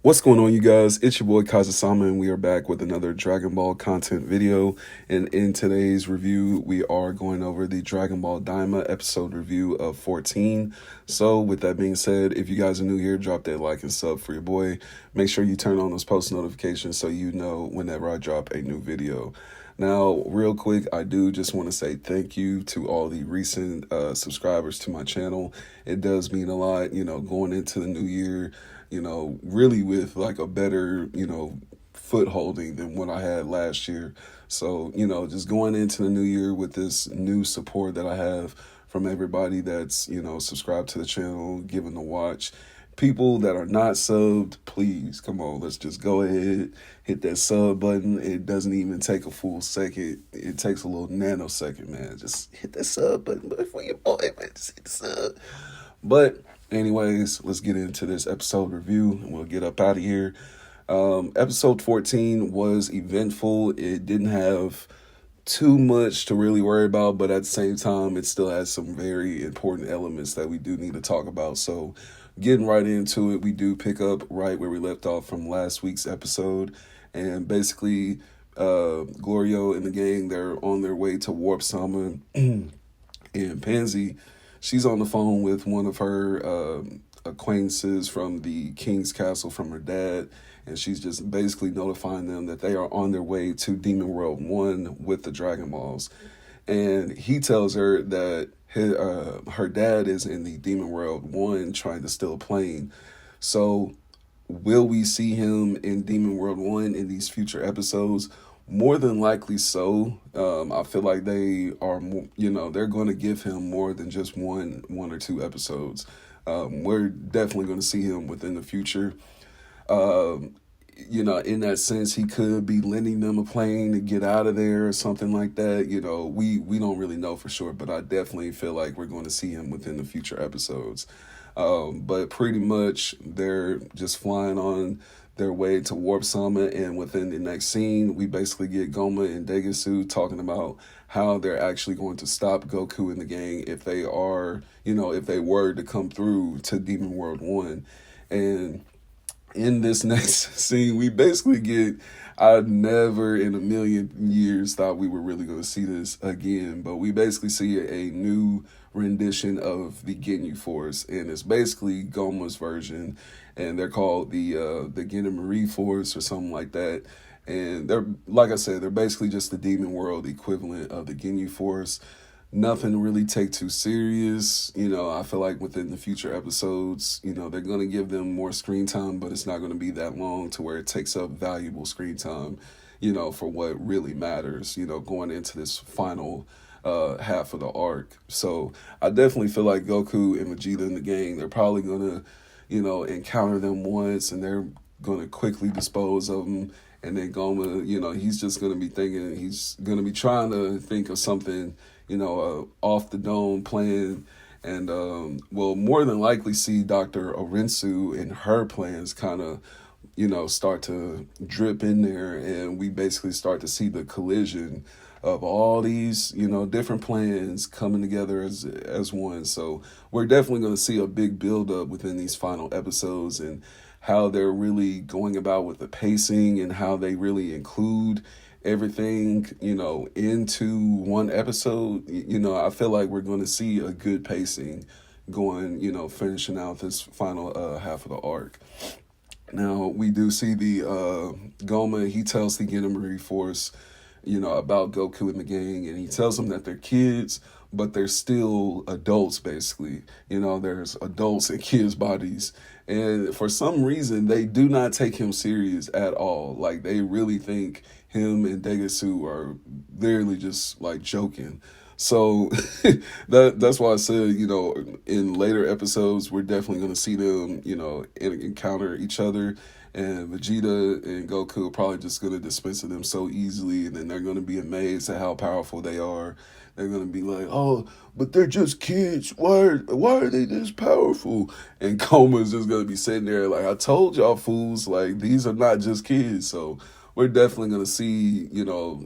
What's going on, you guys? It's your boy Kaiza-Sama, and we are back with another Dragon Ball content video. And in today's review, we are going over the Dragon Ball Daima episode review of 14. So, with that being said, if you guys are new here, drop that like and sub for your boy. Make sure you turn on those post notifications so you know whenever I drop a new video. Now, real quick, I do just want to say thank you to all the recent subscribers to my channel. It does mean a lot, going into the new year, really with like a better, footholding than what I had last year. So, just going into the new year with this new support that I have from everybody that's, subscribed to the channel, given the watch. People that are not subbed, please, come on, let's just go ahead, hit that sub button. It doesn't even take a full second. It takes a little nanosecond, man. Just hit that sub button for your boy, man. Just hit the sub. But anyways, let's get into this episode review and we'll get up out of here. Episode 14 was eventful. It didn't have too much to really worry about, but at the same time, it still has some very important elements that we do need to talk about. So getting right into it, we do pick up right where we left off from last week's episode. And basically, Glorio and the gang, they're on their way to Warp Sama. And Pansy, she's on the phone with one of her acquaintances from the King's Castle from her dad. And she's just basically notifying them that they are on their way to Demon World 1 with the Dragon Balls. And he tells her that her dad is in the Demon World 1 trying to steal a plane. So will we see him in Demon World 1 in these future episodes? More than likely so. I feel like they are, they're going to give him more than just one or two episodes. We're definitely going to see him within the future. In that sense, he could be lending them a plane to get out of there or something like that. We don't really know for sure, but I definitely feel like we're going to see him within the future episodes. But pretty much they're just flying on their way to Warp Sama, and within the next scene, we basically get Goma and Degasu talking about how they're actually going to stop Goku and the gang if they are, if they were to come through to Demon World 1. And in this next scene, we basically get, I never in a million years thought we were really going to see this again, but we basically see a new rendition of the Ginyu Force, and it's basically Goma's version, and they're called the Ginyu Marie Force or something like that. And they're, like I said, they're basically just the Demon World equivalent of the Ginyu Force. Nothing to really take too serious. I feel like within the future episodes, they're going to give them more screen time, but it's not going to be that long to where it takes up valuable screen time, for what really matters, going into this final half of the arc. So I definitely feel like Goku and Vegeta and the gang, they're probably going to, encounter them once and they're going to quickly dispose of them. And then Goma, he's just going to be thinking, he's going to be trying to think of something, off the dome plan, and we'll more than likely see Dr. Orensu and her plans kind of, start to drip in there, and we basically start to see the collision of all these, different plans coming together as one. So we're definitely going to see a big buildup within these final episodes, and how they're really going about with the pacing and how they really include everything, into one episode. I feel like we're going to see a good pacing going, finishing out this final half of the arc. Now, we do see the Goma, he tells the Ginyu Marie Force, about Goku and the gang, and he tells them that they're kids, but they're still adults, basically. There's adults in kids' bodies. And for some reason, they do not take him serious at all. Like, they really think him and Degasu are literally just, like, joking. So that's why I said, in later episodes, we're definitely going to see them, encounter each other. And Vegeta and Goku are probably just going to dispense of them so easily. And then they're going to be amazed at how powerful they are. They're going to be like, oh, but they're just kids. Why are they this powerful? And Koma's just going to be sitting there like, I told y'all fools, like, these are not just kids. So we're definitely going to see,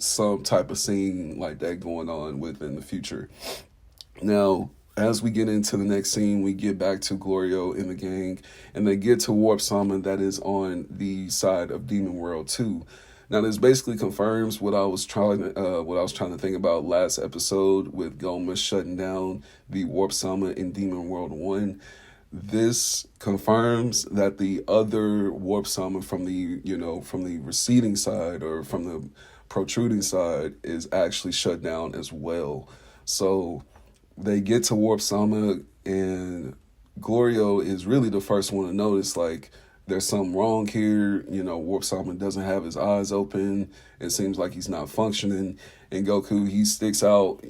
some type of scene like that going on within the future. Now, As we get into the next scene, we get back to Glorio and the gang, and they get to Warp-Sama that is on the side of Demon World 2. Now, this basically confirms what I was trying to think about last episode with Goma shutting down the Warp-Sama in Demon World 1. This confirms that the other Warp-Sama from the receding side or from the protruding side is actually shut down as well. So they get to Warp-Sama, and Glorio is really the first one to notice, like, there's something wrong here. Warp-Sama doesn't have his eyes open. It seems like he's not functioning. And Goku, he sticks out,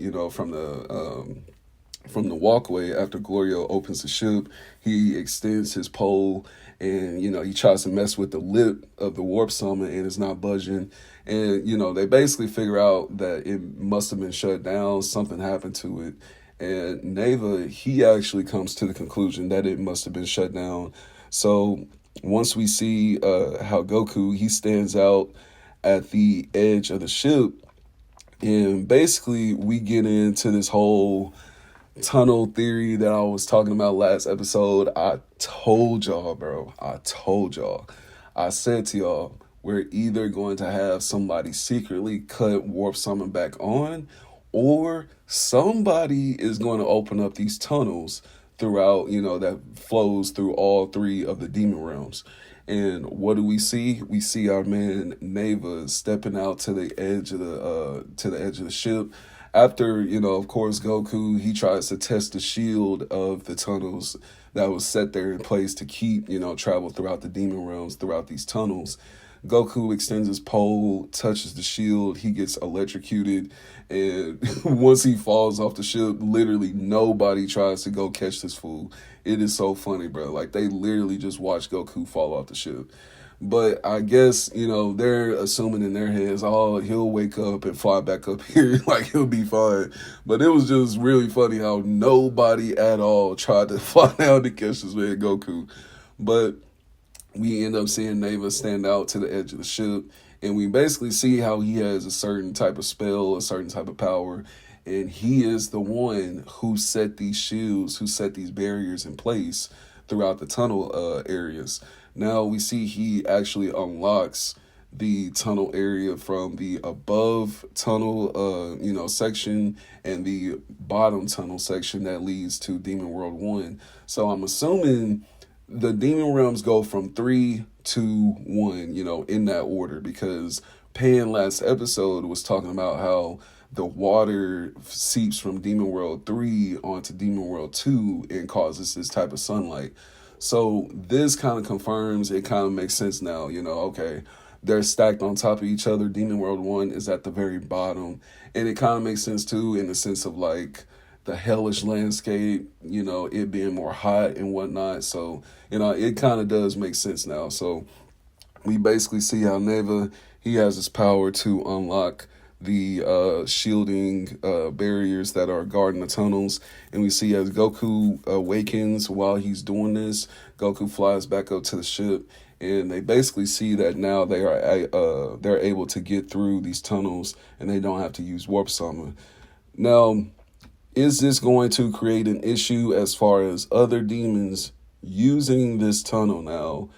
from the walkway after Glorio opens the ship. He extends his pole, and, he tries to mess with the lip of the Warp-Sama, and it's not budging. And, they basically figure out that it must have been shut down. Something happened to it. And Neva, he actually comes to the conclusion that it must have been shut down. So once we see how Goku, he stands out at the edge of the ship, and basically we get into this whole tunnel theory that I was talking about last episode. I told y'all, bro. I said to y'all, we're either going to have somebody secretly cut Warp-Sama back on, or somebody is going to open up these tunnels throughout, that flows through all three of the demon realms. And what do we see? We see our man Neva stepping out to the edge of the ship. After, of course, Goku, he tries to test the shield of the tunnels that was set there in place to keep, travel throughout the demon realms, throughout these tunnels. Goku extends his pole, touches the shield, he gets electrocuted, and once he falls off the ship, literally nobody tries to go catch this fool. It is so funny, bro. Like, they literally just watch Goku fall off the ship. But I guess, they're assuming in their heads, oh, he'll wake up and fly back up here, like, he'll be fine. But it was just really funny how nobody at all tried to fly down to catch this man Goku. But we end up seeing Neva stand out to the edge of the ship, and we basically see how he has a certain type of spell, a certain type of power, and he is the one who set these shields, who set these barriers in place throughout the tunnel areas. Now we see he actually unlocks the tunnel area from the above tunnel, section, and the bottom tunnel section that leads to Demon World 1. So I'm assuming the demon realms go from 3 to 1, in that order, because Pan last episode was talking about how the water seeps from Demon World 3 onto Demon World 2 and causes this type of sunlight. So this kind of confirms, it kind of makes sense now, okay, they're stacked on top of each other. Demon World 1 is at the very bottom. And it kind of makes sense too, in the sense of like the hellish landscape, it being more hot and whatnot. So, it kind of does make sense now. So we basically see how Neva, he has his power to unlock the shielding barriers that are guarding the tunnels. And we see as Goku awakens while he's doing this, Goku flies back up to the ship, and they basically see that now they're able to get through these tunnels, and they don't have to use Warp-Sama. Now, is this going to create an issue as far as other demons using this tunnel now?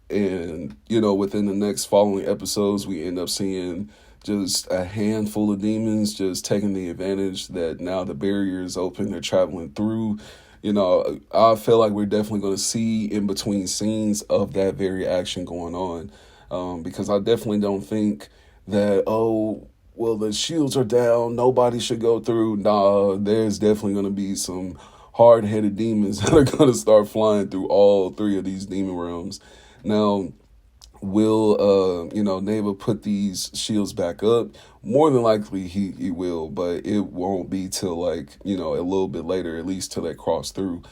And, within the next following episodes, we end up seeing just a handful of demons just taking the advantage that now the barrier is open, they're traveling through. I feel like we're definitely going to see in between scenes of that very action going on, because I definitely don't think that, well, the shields are down, nobody should go through. Nah, there's definitely going to be some hard-headed demons that are going to start flying through all three of these demon realms. Now, will Neva put these shields back up? More than likely he will, but it won't be till like, a little bit later, at least till they cross through.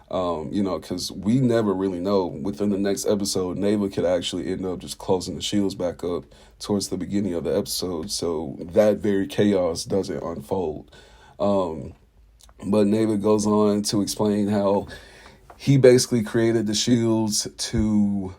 Because we never really know. Within the next episode, Neva could actually end up just closing the shields back up towards the beginning of the episode, so that very chaos doesn't unfold. But Neva goes on to explain how he basically created the shields to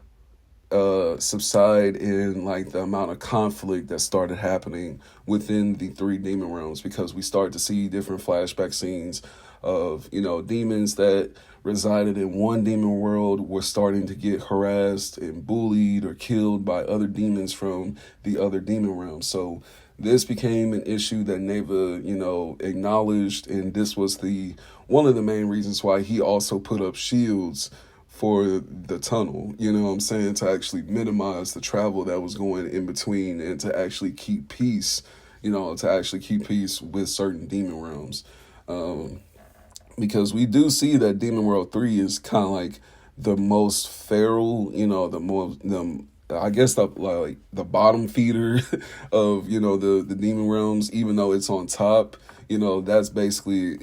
subside in like the amount of conflict that started happening within the three demon realms, because we start to see different flashback scenes of, demons that resided in one demon world were starting to get harassed and bullied or killed by other demons from the other demon realms. So this became an issue that Neva, acknowledged, and this was the one of the main reasons why he also put up shields for the tunnel, to actually minimize the travel that was going in between and to actually keep peace, with certain demon realms. Because we do see that Demon World 3 is kind of like the most feral, I guess the bottom feeder of, the demon realms, even though it's on top, that's basically,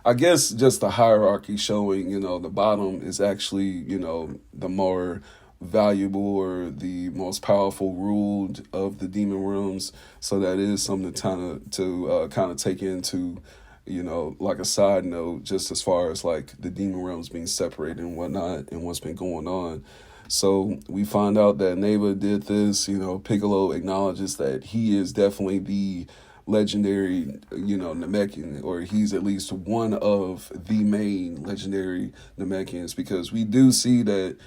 I guess just the hierarchy showing, the bottom is actually, the more valuable or the most powerful ruled of the demon realms. So that is something to kind of take into, like a side note, just as far as like the demon realms being separated and whatnot and what's been going on. So we find out that Neva did this, Piccolo acknowledges that he is definitely the legendary, Namekian, or he's at least one of the main legendary Namekians, because we do see that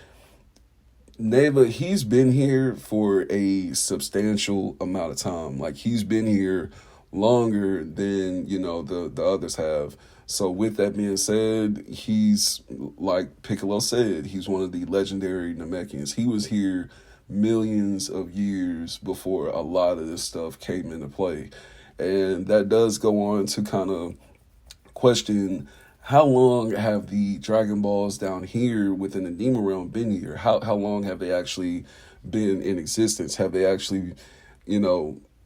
Neva, he's been here for a substantial amount of time. Like, he's been here longer than, the others have. So with that being said, he's, like Piccolo said, he's one of the legendary Namekians. He was here millions of years before a lot of this stuff came into play. And that does go on to kind of question, how long have the Dragon Balls down here within the Demon Realm been here? How long have they actually been in existence? Have they actually,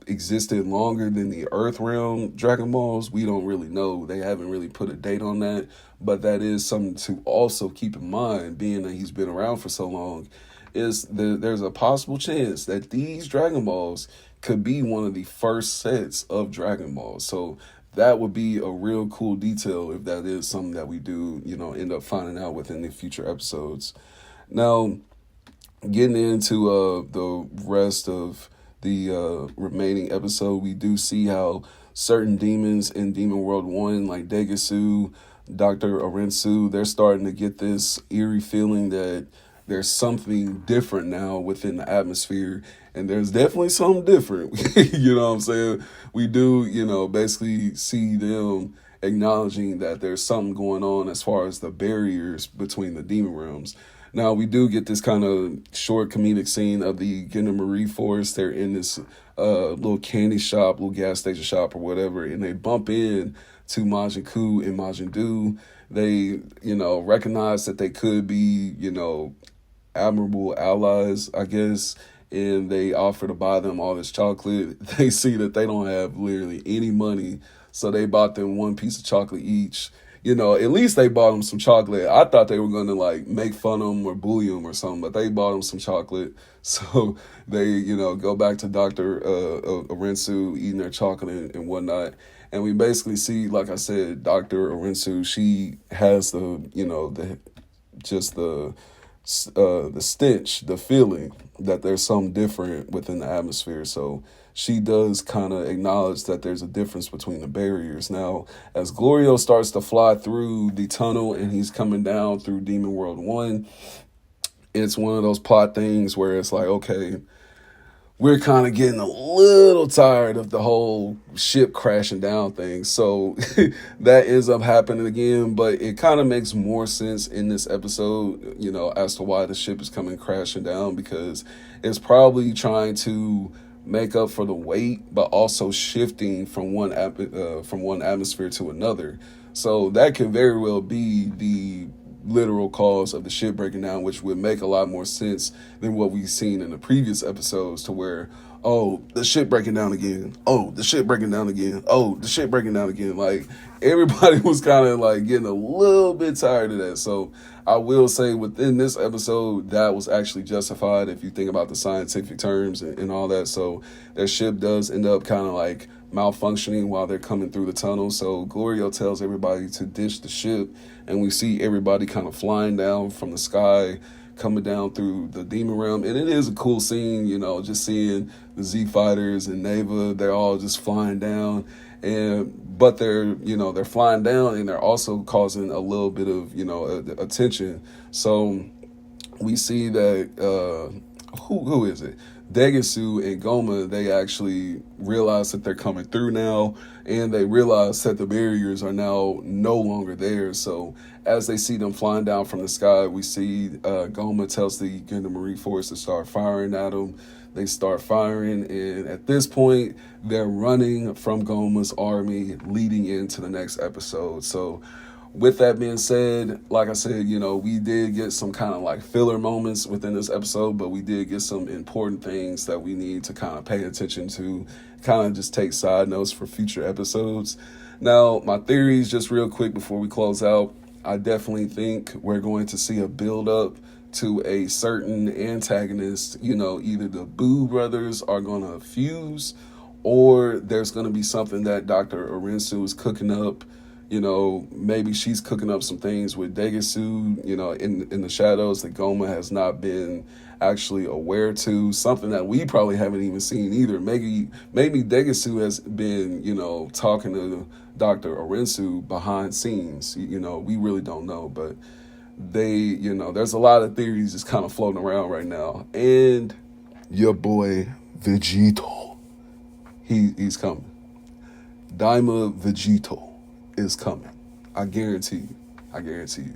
existed longer than the Earth Realm Dragon Balls? We don't really know. They haven't really put a date on that. But that is something to also keep in mind, being that he's been around for so long, is there's a possible chance that these Dragon Balls could be one of the first sets of Dragon Balls. So that would be a real cool detail if that is something that we do, end up finding out within the future episodes. Now, getting into the rest of the remaining episode, we do see how certain demons in Demon World 1, like Degisu, Dr. Orensu, they're starting to get this eerie feeling that there's something different now within the atmosphere, and there's definitely something different. You know what I'm saying? We do, basically see them acknowledging that there's something going on as far as the barriers between the demon realms. Now, we do get this kind of short comedic scene of the Gendarmerie Force. They're in this little candy shop, little gas station shop or whatever, and they bump in to Majin Ku and Majin Du. They, recognize that they could be, admirable allies, I guess, and they offer to buy them all this chocolate. They see that they don't have literally any money, so they bought them one piece of chocolate each. At least they bought them some chocolate. I thought they were going to, make fun of them or bully them or something, but they bought them some chocolate. So they, go back to Dr. Orensu eating their chocolate and whatnot. And we basically see, like I said, Dr. Orensu, she has the stench, the feeling that there's something different within the atmosphere. So she does kind of acknowledge that there's a difference between the barriers. Now, as Glorio starts to fly through the tunnel and he's coming down through Demon World 1, it's one of those plot things where it's like, okay, we're kind of getting a little tired of the whole ship crashing down thing. So that ends up happening again, but it kind of makes more sense in this episode, as to why the ship is coming crashing down, because it's probably trying to make up for the weight, but also shifting from one atmosphere to another. So that could very well be the literal cause of the ship breaking down, which would make a lot more sense than what we've seen in the previous episodes, to where, oh, the ship breaking down again. Oh, the ship breaking down again. Oh, the ship breaking down again. Like, everybody was kind of getting a little bit tired of that. So I will say within this episode, that was actually justified if you think about the scientific terms and all that. So their ship does end up kind of malfunctioning while they're coming through the tunnel. So Glorio tells everybody to ditch the ship, and we see everybody kind of flying down from the sky, coming down through the demon realm. And it is a cool scene, just seeing the Z Fighters and Neva, they're all just flying down. And but they're flying down, and they're also causing a little bit of attention. So we see that who is it? Degasu and Goma, they actually realize that they're coming through now, and they realize that the barriers are now no longer there. So as they see them flying down from the sky, we see Goma tells the Gendarmerie force to start firing at them. They start firing, and at this point, they're running from Goma's army leading into the next episode. So with that being said, like I said, we did get some kind of like filler moments within this episode, but we did get some important things that we need to kind of pay attention to, kind of just take side notes for future episodes. Now, my theories, just real quick before we close out, I definitely think we're going to see a build up to a certain antagonist. Either the Boo brothers are going to fuse, or there's going to be something that Dr. Orensu is cooking up. Maybe she's cooking up some things with Degasu, in the shadows that Goma has not been actually aware to, something that we probably haven't even seen either. Maybe Degasu has been, talking to Dr. Orensu behind scenes. We really don't know, but there's a lot of theories just kind of floating around right now. And your boy Vegito, he's coming. Daima Vegito is coming. I guarantee you.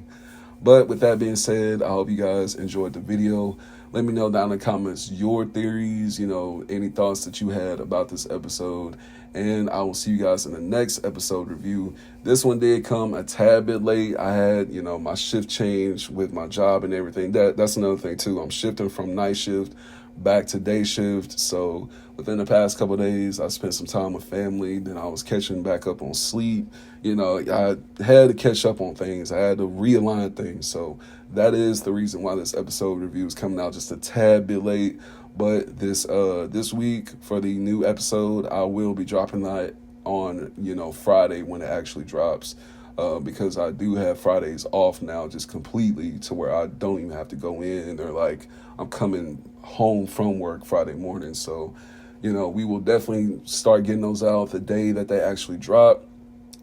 But with that being said, I hope you guys enjoyed the video. Let me know down in the comments your theories, any thoughts that you had about this episode. And I will see you guys in the next episode review. This one did come a tad bit late. I had, my shift change with my job and everything. That's another thing too. I'm shifting from night shift back to day shift. So within the past couple of days, I spent some time with family. Then I was catching back up on sleep. I had to catch up on things. I had to realign things. So that is the reason why this episode review is coming out just a tad bit late. But this week for the new episode, I will be dropping that on Friday when it actually drops. Because I do have Fridays off now just completely, to where I don't even have to go in. They're like, I'm coming home from work Friday morning. So, we will definitely start getting those out the day that they actually drop.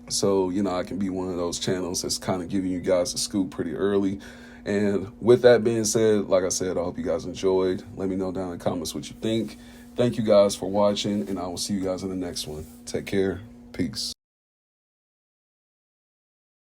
So, I can be one of those channels that's kind of giving you guys a scoop pretty early. And with that being said, like I said, I hope you guys enjoyed. Let me know down in the comments what you think. Thank you guys for watching, and I will see you guys in the next one. Take care. Peace.